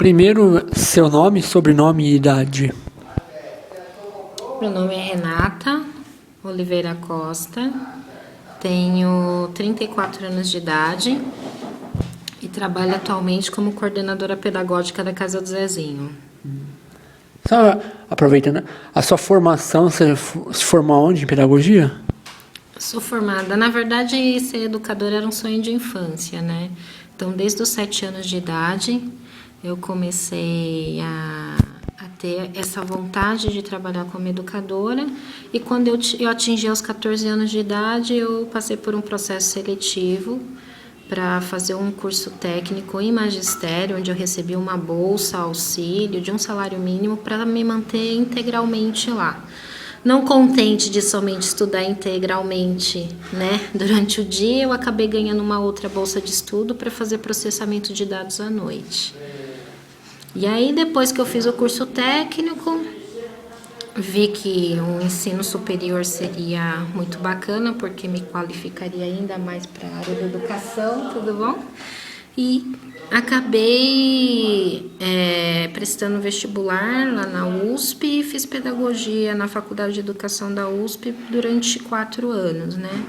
Primeiro, seu nome, sobrenome e idade. Meu nome é Renata Oliveira Costa, tenho 34 anos de idade e trabalho atualmente como coordenadora pedagógica da Casa do Zezinho. Só aproveitando, a sua formação, você se formou onde? Em pedagogia? Sou formada, na verdade, ser educadora era um sonho de infância, né? Então, desde os 7 anos de idade, eu comecei a ter essa vontade de trabalhar como educadora, e quando eu atingi os 14 anos de idade, eu passei por um processo seletivo para fazer um curso técnico em magistério, onde eu recebi uma bolsa, auxílio de um salário mínimo para me manter integralmente lá. Não contente de somente estudar integralmente, né, durante o dia, eu acabei ganhando uma outra bolsa de estudo para fazer processamento de dados à noite. E aí, depois que eu fiz o curso técnico, vi que o ensino superior seria muito bacana, porque me qualificaria ainda mais para a área da educação, tudo bom? E acabei prestando vestibular lá na USP e fiz pedagogia na Faculdade de Educação da USP durante 4 anos, né?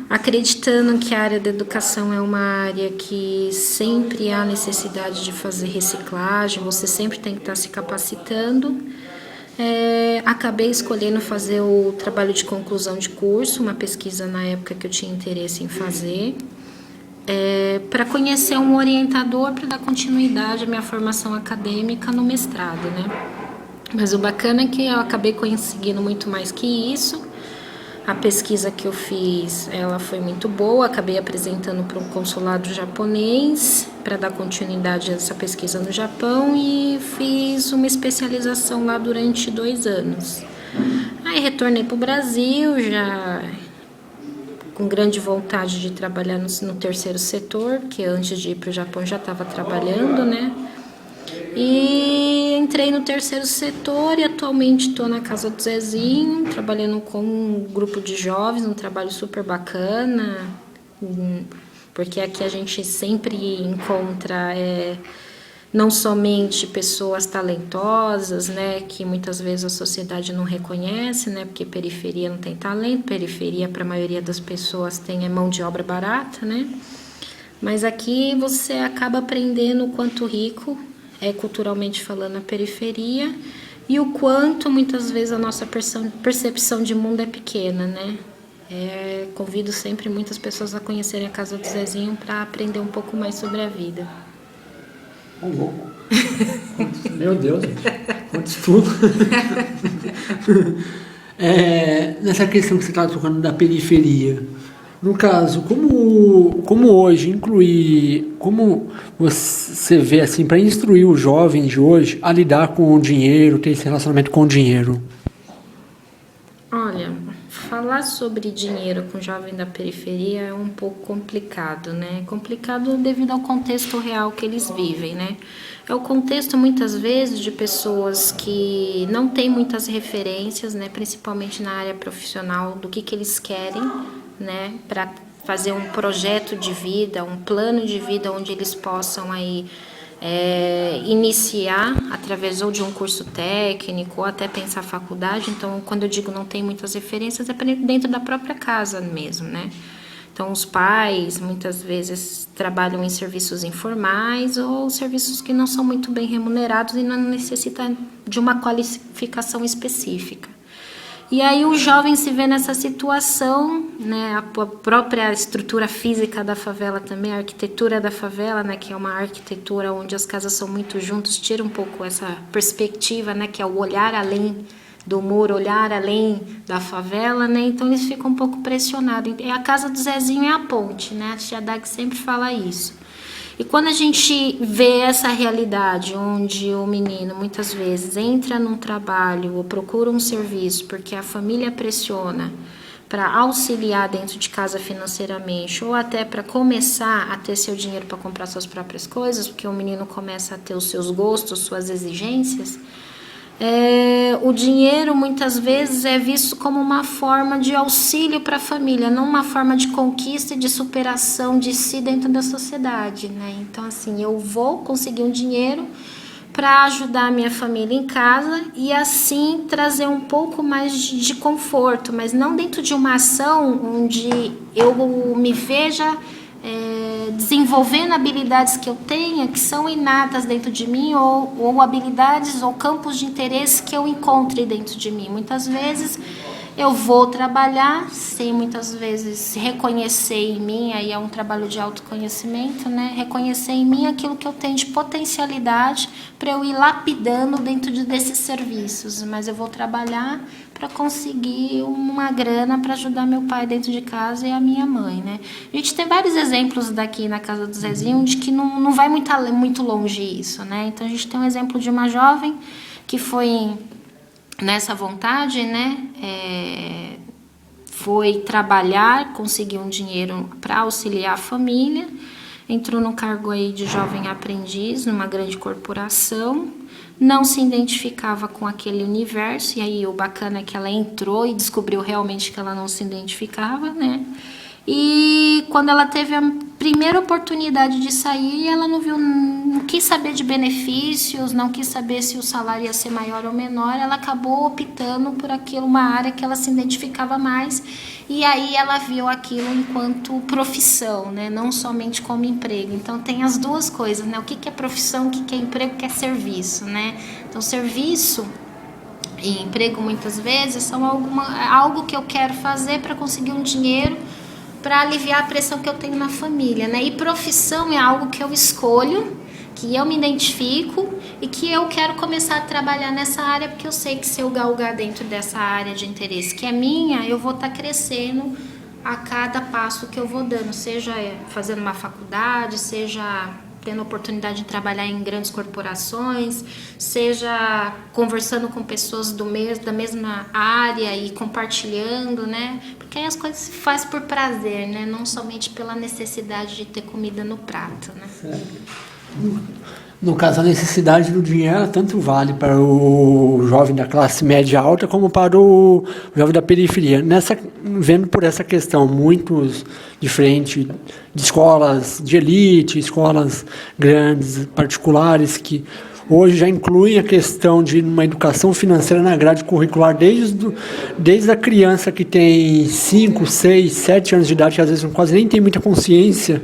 Acreditando que a área da educação é uma área que sempre há necessidade de fazer reciclagem, você sempre tem que estar se capacitando. Acabei escolhendo fazer o trabalho de conclusão de curso, uma pesquisa na época que eu tinha interesse em fazer, para conhecer um orientador para dar continuidade à minha formação acadêmica no mestrado, né? Mas o bacana é que eu acabei conseguindo muito mais que isso. A pesquisa que eu fiz, ela foi muito boa, acabei apresentando para um consulado japonês para dar continuidade a essa pesquisa no Japão e fiz uma especialização lá durante 2 anos. Aí retornei para o Brasil, já com grande vontade de trabalhar no terceiro setor, porque antes de ir para o Japão já estava trabalhando, né? E entrei no terceiro setor e atualmente estou na Casa do Zezinho, trabalhando com um grupo de jovens, um trabalho super bacana, porque aqui a gente sempre encontra não somente pessoas talentosas, né, que muitas vezes a sociedade não reconhece, né, porque periferia não tem talento, periferia para a maioria das pessoas tem mão de obra barata, né, mas aqui você acaba aprendendo o quanto rico culturalmente falando, a periferia, e o quanto muitas vezes a nossa percepção de mundo é pequena, né? Convido sempre muitas pessoas a conhecerem a Casa do Zezinho para aprender um pouco mais sobre a vida. Louco. Meu Deus, quanto estudo. Nessa questão que você estava tocando da periferia, no caso, como hoje incluir, como você vê assim, para instruir os jovens de hoje a lidar com o dinheiro, ter esse relacionamento com o dinheiro? Olha, falar sobre dinheiro com o jovem da periferia é um pouco complicado, né? Complicado devido ao contexto real que eles vivem, né? É o contexto, muitas vezes, de pessoas que não têm muitas referências, né? Principalmente na área profissional, do que eles querem, né? Para fazer um projeto de vida, um plano de vida onde eles possam aí iniciar através ou de um curso técnico ou até pensar faculdade. Então, quando eu digo não tem muitas referências, é dentro da própria casa mesmo, né? Então, os pais muitas vezes trabalham em serviços informais ou serviços que não são muito bem remunerados e não necessitam de uma qualificação específica. E aí o jovem se vê nessa situação, né, a própria estrutura física da favela também, a arquitetura da favela, né, que é uma arquitetura onde as casas são muito juntas, tira um pouco essa perspectiva, né, que é o olhar além do muro, olhar além da favela, né, então eles ficam um pouco pressionados. E a Casa do Zezinho é a ponte, né, a tia Dag sempre fala isso. E quando a gente vê essa realidade, onde o menino muitas vezes entra num trabalho ou procura um serviço porque a família pressiona para auxiliar dentro de casa financeiramente ou até para começar a ter seu dinheiro para comprar suas próprias coisas, porque o menino começa a ter os seus gostos, suas exigências, o dinheiro muitas vezes é visto como uma forma de auxílio para a família, não uma forma de conquista e de superação de si dentro da sociedade, né? Então, assim, eu vou conseguir um dinheiro para ajudar a minha família em casa e assim trazer um pouco mais de conforto, mas não dentro de uma ação onde eu me veja desenvolvendo habilidades que eu tenha, que são inatas dentro de mim, ou habilidades ou campos de interesse que eu encontre dentro de mim. Muitas vezes eu vou trabalhar sem muitas vezes reconhecer em mim, aí é um trabalho de autoconhecimento, né? Reconhecer em mim aquilo que eu tenho de potencialidade para eu ir lapidando dentro desses serviços, mas eu vou trabalhar para conseguir uma grana para ajudar meu pai dentro de casa e a minha mãe, né? A gente tem vários exemplos daqui na casa do Zezinho de que não vai muito longe isso, né? Então a gente tem um exemplo de uma jovem que foi nessa vontade, né? Foi trabalhar, conseguiu um dinheiro para auxiliar a família, entrou no cargo aí de jovem aprendiz numa grande corporação, não se identificava com aquele universo, e aí o bacana é que ela entrou e descobriu realmente que ela não se identificava, né? E quando ela teve a primeira oportunidade de sair, ela não quis saber de benefícios, não quis saber se o salário ia ser maior ou menor, ela acabou optando por aquilo, uma área que ela se identificava mais, e aí ela viu aquilo enquanto profissão, né? Não somente como emprego. Então tem as duas coisas, né? O que é profissão, o que é emprego, o que é serviço, né? Então serviço e emprego muitas vezes são algo que eu quero fazer para conseguir um dinheiro para aliviar a pressão que eu tenho na família, né? E profissão é algo que eu escolho, que eu me identifico e que eu quero começar a trabalhar nessa área, porque eu sei que se eu galgar dentro dessa área de interesse que é minha, eu vou estar crescendo a cada passo que eu vou dando, seja fazendo uma faculdade, seja tendo a oportunidade de trabalhar em grandes corporações, seja conversando com pessoas da mesma área e compartilhando, né? Porque aí as coisas se faz por prazer, né? Não somente pela necessidade de ter comida no prato, né? Certo. No caso, a necessidade do dinheiro tanto vale para o jovem da classe média alta como para o jovem da periferia. Vendo por essa questão, muitos diferentes de escolas de elite, escolas grandes, particulares, que hoje já incluem a questão de uma educação financeira na grade curricular desde a criança que tem 5, 6, 7 anos de idade, que às vezes quase nem tem muita consciência,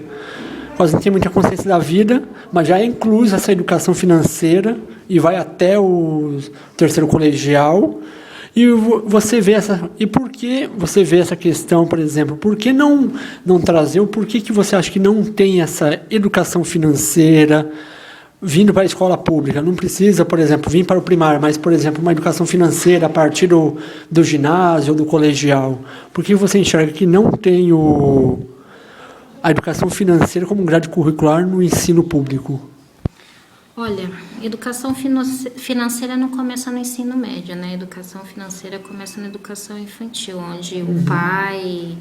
da vida, mas já é inclusa essa educação financeira e vai até o terceiro colegial. E você vê e por que você vê essa questão, por exemplo, por que não trazer, por que você acha que não tem essa educação financeira vindo para a escola pública? Não precisa, por exemplo, vir para o primário, mas, por exemplo, uma educação financeira a partir do ginásio ou do colegial. Por que você enxerga que não tem a educação financeira como grade curricular no ensino público? Olha, educação financeira não começa no ensino médio, né? Educação financeira começa na educação infantil, onde o pai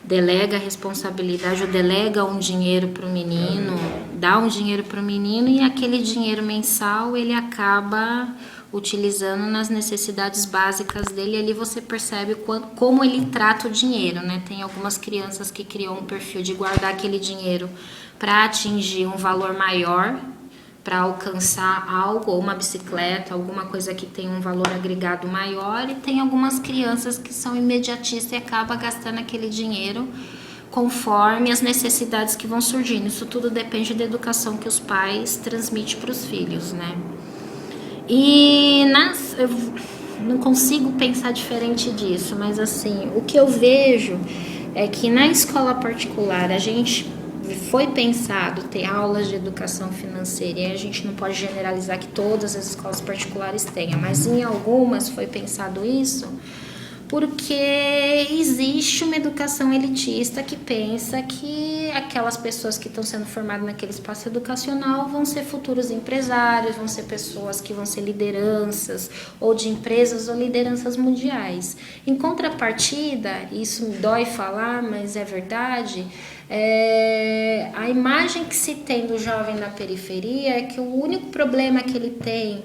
delega a responsabilidade ou delega um dinheiro para o menino, dá um dinheiro para o menino e aquele dinheiro mensal ele acaba utilizando nas necessidades básicas dele. E ali você percebe como ele trata o dinheiro, né? Tem algumas crianças que criam um perfil de guardar aquele dinheiro para atingir um valor maior, para alcançar algo, ou uma bicicleta, alguma coisa que tem um valor agregado maior, e tem algumas crianças que são imediatistas e acabam gastando aquele dinheiro conforme as necessidades que vão surgindo. Isso tudo depende da educação que os pais transmitem para os filhos, né? E eu não consigo pensar diferente disso, mas assim, o que eu vejo é que na escola particular a gente foi pensado ter aulas de educação financeira, e a gente não pode generalizar que todas as escolas particulares tenham, mas em algumas foi pensado isso porque existe uma educação elitista que pensa que aquelas pessoas que estão sendo formadas naquele espaço educacional vão ser futuros empresários, vão ser pessoas que vão ser lideranças ou de empresas ou lideranças mundiais. Em contrapartida, isso me dói falar, mas é verdade, a imagem que se tem do jovem na periferia é que o único problema que ele tem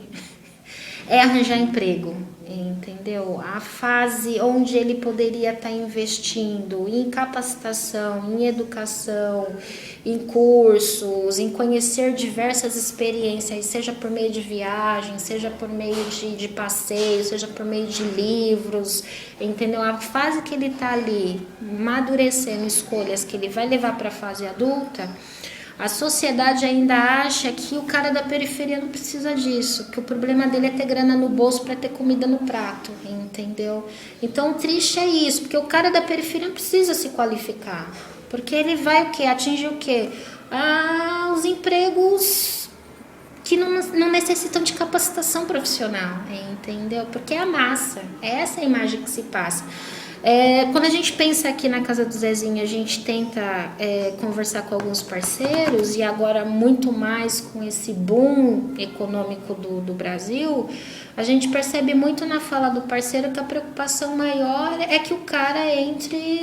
é arranjar emprego, entendeu? A fase onde ele poderia estar investindo em capacitação, em educação, em cursos, em conhecer diversas experiências, seja por meio de viagem, seja por meio de passeio, seja por meio de livros, entendeu? A fase que ele está ali, amadurecendo escolhas que ele vai levar para a fase adulta, a sociedade ainda acha que o cara da periferia não precisa disso, que o problema dele é ter grana no bolso para ter comida no prato, entendeu? Então o triste é isso, porque o cara da periferia não precisa se qualificar, porque ele vai o quê? Atingir o quê? Os empregos que não necessitam de capacitação profissional, entendeu? Porque é a massa, é essa a imagem que se passa. Quando a gente pensa aqui na Casa do Zezinho, a gente tenta conversar com alguns parceiros, e agora muito mais com esse boom econômico do Brasil, a gente percebe muito na fala do parceiro que a preocupação maior é que o cara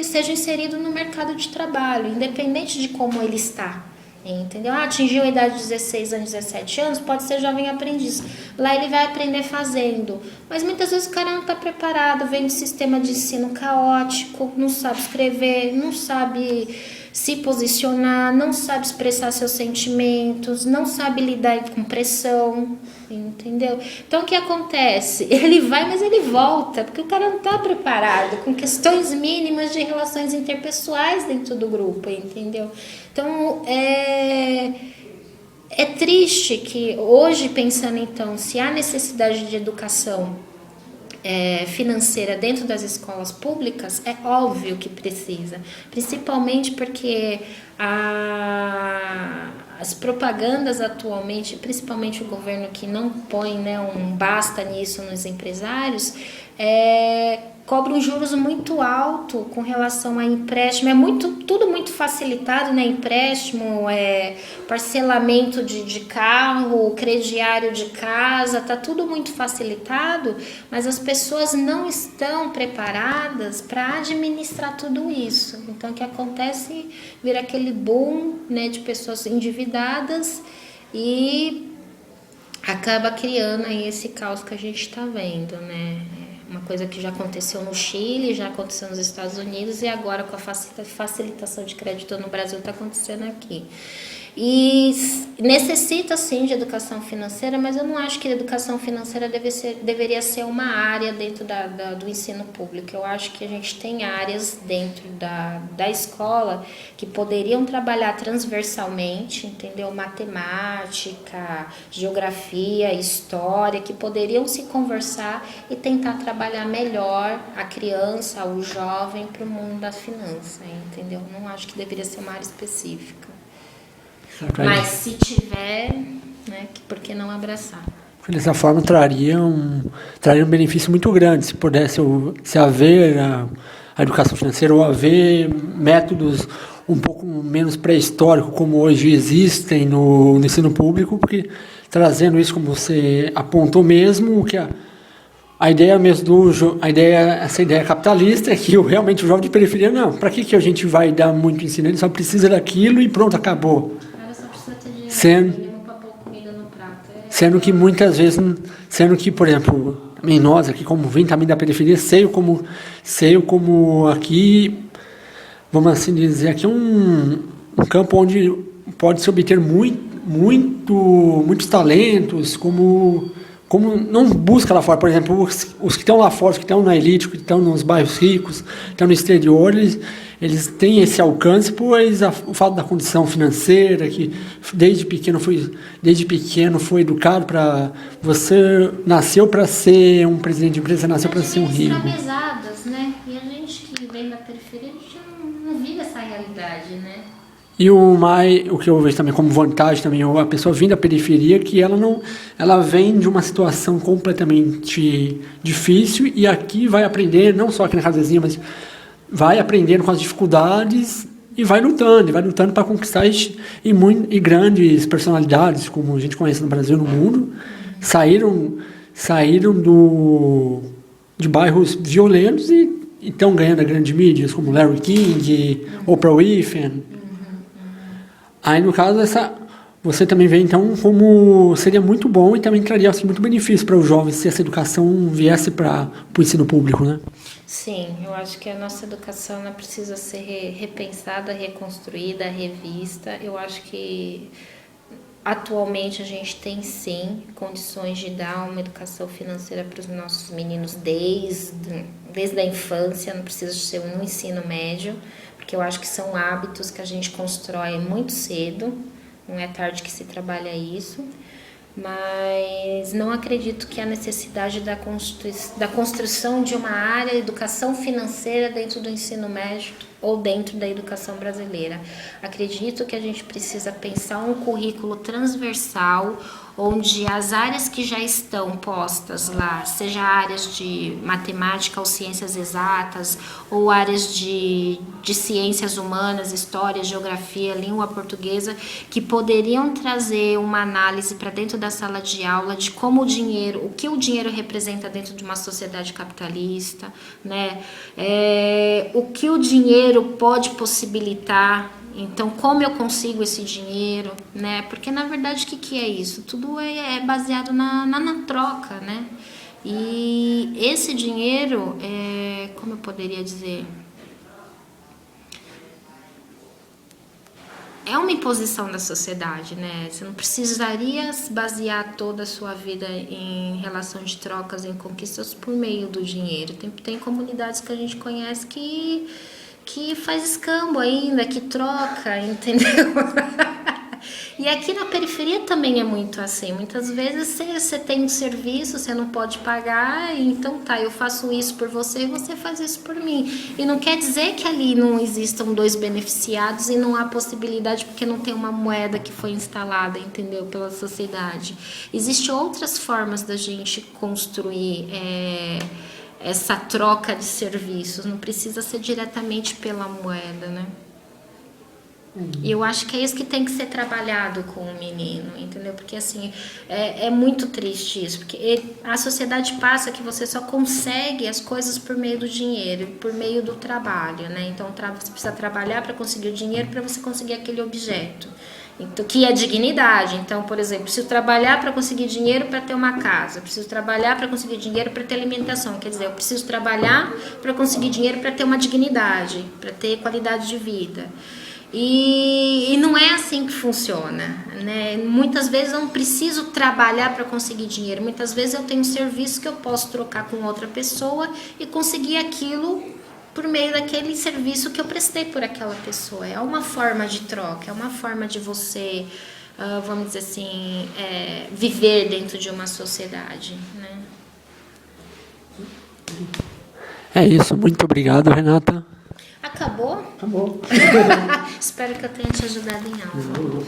seja inserido no mercado de trabalho, independente de como ele está. Entendeu? Atingiu a idade de 16 anos, 17 anos, pode ser jovem aprendiz. Lá ele vai aprender fazendo. Mas muitas vezes o cara não está preparado, vem de sistema de ensino caótico, não sabe escrever, não sabe se posicionar, não sabe expressar seus sentimentos, não sabe lidar com pressão, entendeu? Então o que acontece? Ele vai, mas ele volta, porque o cara não está preparado com questões mínimas de relações interpessoais dentro do grupo, entendeu? Então é triste que hoje, pensando então, se há necessidade de educação financeira dentro das escolas públicas, é óbvio que precisa, principalmente porque as propagandas atualmente, principalmente o governo que não põe um basta nisso nos empresários, cobram juros muito alto com relação a empréstimo, tudo muito facilitado, né? Empréstimo, parcelamento de carro, crediário de casa, tá tudo muito facilitado, mas as pessoas não estão preparadas para administrar tudo isso. Então o que acontece? Vira aquele boom, né, de pessoas endividadas e acaba criando aí esse caos que a gente está vendo, né? Uma coisa que já aconteceu no Chile, já aconteceu nos Estados Unidos, e agora com a facilitação de crédito no Brasil está acontecendo aqui. E necessita sim de educação financeira, mas eu não acho que a educação financeira deveria ser uma área dentro do ensino público. Eu acho que a gente tem áreas dentro da escola que poderiam trabalhar transversalmente, entendeu? Matemática, geografia, história, que poderiam se conversar e tentar trabalhar melhor a criança, o jovem para o mundo da finança, entendeu? Não acho que deveria ser uma área específica. Mas se tiver, né, por que não abraçar? Dessa forma traria um benefício muito grande se pudesse haver a educação financeira, ou haver métodos um pouco menos pré-históricos como hoje existem no ensino público, porque trazendo isso, como você apontou mesmo, que a ideia mesmo essa ideia capitalista é que realmente o jovem de periferia, não, para que a gente vai dar muito ensino? Ele só precisa daquilo e pronto, acabou. Sendo que muitas vezes, por exemplo, nós aqui, como vem também da periferia, sei como aqui, vamos assim dizer, aqui é um campo onde pode-se obter muitos talentos, como não busca lá fora. Por exemplo, os que estão lá fora, os que estão na elite, que estão nos bairros ricos, estão no exterior, eles têm esse alcance, pois o fato da condição financeira, que desde pequeno foi educado para... Você nasceu para ser um presidente de empresa, nasceu para ser um rico. Escravizadas, né? E a gente que vem da periferia, a gente não vive essa realidade, né? E o que eu vejo também como vantagem também, a pessoa vindo da periferia, que ela vem de uma situação completamente difícil, e aqui vai aprender, não só aqui na Casazinha, mas vai aprendendo com as dificuldades e vai lutando para conquistar e grandes personalidades, como a gente conhece no Brasil e no mundo, saíram de bairros violentos e estão ganhando grandes mídias, como Larry King, Oprah Winfrey. Aí, no caso, Você também vê, então, como seria muito bom e também traria assim, muito benefício para os jovens se essa educação viesse para o ensino público, né? Sim, eu acho que a nossa educação ela precisa ser repensada, reconstruída, revista. Eu acho que atualmente a gente tem sim condições de dar uma educação financeira para os nossos meninos desde a infância, não precisa ser no ensino médio, porque eu acho que são hábitos que a gente constrói muito cedo, não é tarde que se trabalha isso, mas não acredito que a necessidade da construção de uma área de educação financeira dentro do ensino médio ou dentro da educação brasileira. Acredito que a gente precisa pensar um currículo transversal, onde as áreas que já estão postas lá, seja áreas de matemática ou ciências exatas, ou áreas de ciências humanas, história, geografia, língua portuguesa, que poderiam trazer uma análise para dentro da sala de aula de como o que o dinheiro representa dentro de uma sociedade capitalista, né? O que o dinheiro pode possibilitar. Então, como eu consigo esse dinheiro, né? Porque, na verdade, o que é isso? Tudo é baseado na troca, né? E esse dinheiro, como eu poderia dizer? É uma imposição da sociedade, né? Você não precisaria basear toda a sua vida em relação de trocas, em conquistas por meio do dinheiro. Tem comunidades que a gente conhece que faz escambo ainda, que troca, entendeu? E aqui na periferia também é muito assim. Muitas vezes você tem um serviço, você não pode pagar, então tá, eu faço isso por você e você faz isso por mim. E não quer dizer que ali não existam dois beneficiados e não há possibilidade porque não tem uma moeda que foi instalada, entendeu, pela sociedade. Existem outras formas da gente construir essa troca de serviços, não precisa ser diretamente pela moeda, né? E eu acho que é isso que tem que ser trabalhado com o menino, entendeu? Porque assim, é muito triste isso, porque a sociedade passa que você só consegue as coisas por meio do dinheiro, por meio do trabalho, né? Então você precisa trabalhar para conseguir o dinheiro para você conseguir aquele objeto. Então, que é dignidade. Então, por exemplo, preciso trabalhar para conseguir dinheiro para ter uma casa, preciso trabalhar para conseguir dinheiro para ter alimentação, quer dizer, eu preciso trabalhar para conseguir dinheiro para ter uma dignidade, para ter qualidade de vida. E não é assim que funciona, né? Muitas vezes eu não preciso trabalhar para conseguir dinheiro, muitas vezes eu tenho um serviço que eu posso trocar com outra pessoa e conseguir aquilo por meio daquele serviço que eu prestei por aquela pessoa. É uma forma de troca, é uma forma de você, vamos dizer assim, viver dentro de uma sociedade, né? É isso, muito obrigado, Renata. Acabou? Acabou. Espero que eu tenha te ajudado em algo.